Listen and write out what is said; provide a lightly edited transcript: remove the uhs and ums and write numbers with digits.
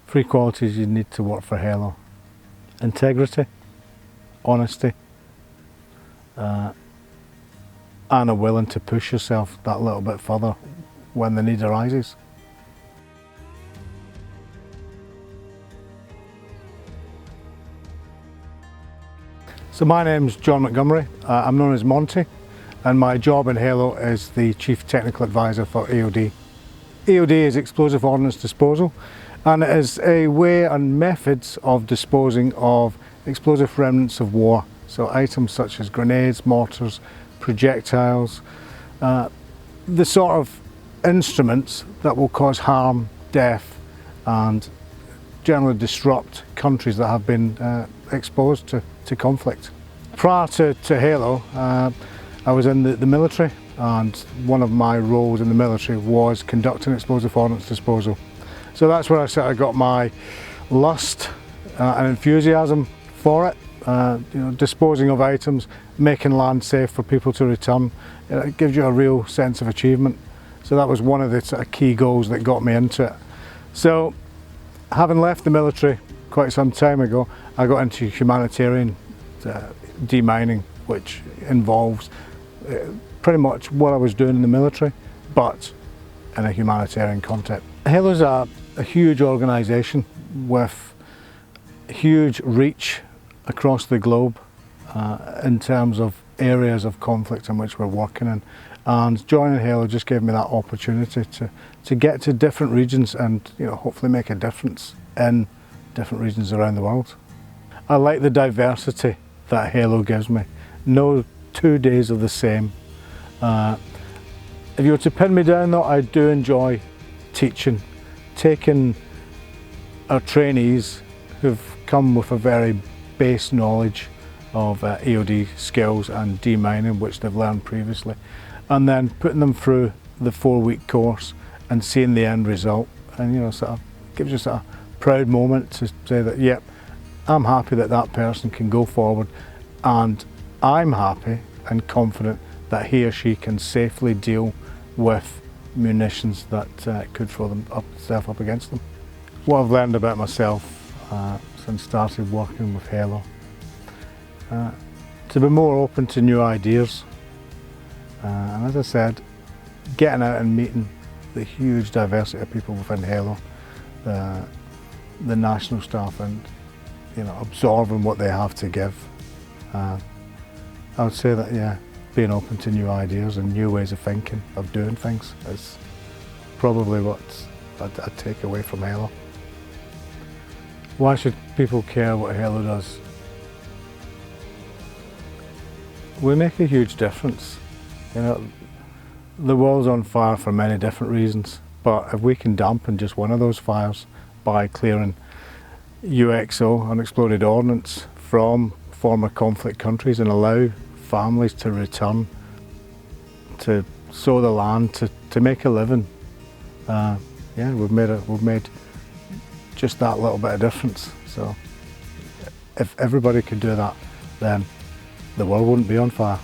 Three qualities you need to work for Halo: integrity, honesty, and are willing to push yourself that little bit further when the need arises. So my name's John Montgomery. I'm known as Monty, and my job in Halo is the Chief Technical Advisor for EOD. EOD is Explosive Ordnance Disposal, and it is a way and methods of disposing of explosive remnants of war. So items such as grenades, mortars, projectiles, the sort of instruments that will cause harm, death, and generally disrupt countries that have been exposed to conflict. Prior to Halo, I was in the military, and one of my roles in the military was conducting explosive ordnance disposal. So that's where I sort of got my lust and enthusiasm for it. Disposing of items, making land safe for people to return. It gives you a real sense of achievement. So that was one of the sort of key goals that got me into it. So having left the military quite some time ago, I got into humanitarian demining, which involves pretty much what I was doing in the military, but in a humanitarian context. Halo's a huge organisation with huge reach across the globe in terms of areas of conflict in which we're working in, and joining Halo just gave me that opportunity to get to different regions and hopefully make a difference in different regions around the world. I like the diversity that Halo gives me. No 2 days are the same. If you were to pin me down though, I do enjoy teaching, taking our trainees who've come with a very base knowledge of EOD skills and demining, which they've learned previously, and then putting them through the 4-week course and seeing the end result, and sort of gives you sort of proud moment to say that, yep, I'm happy that that person can go forward, and I'm happy and confident that he or she can safely deal with munitions that could throw themselves up against them. What I've learned about myself since started working with Halo, to be more open to new ideas, and as I said, getting out and meeting the huge diversity of people within Halo, the national staff, and absorbing what they have to give. I would say that, yeah, being open to new ideas and new ways of thinking, of doing things, is probably what I take away from Halo. Why should people care what Halo does? We make a huge difference. The world's on fire for many different reasons, but if we can dampen just one of those fires by clearing UXO, unexploded ordnance, from former conflict countries and allow families to return, to sow the land, to make a living, yeah, we've made just that little bit of difference. So if everybody could do that, then the world wouldn't be on fire.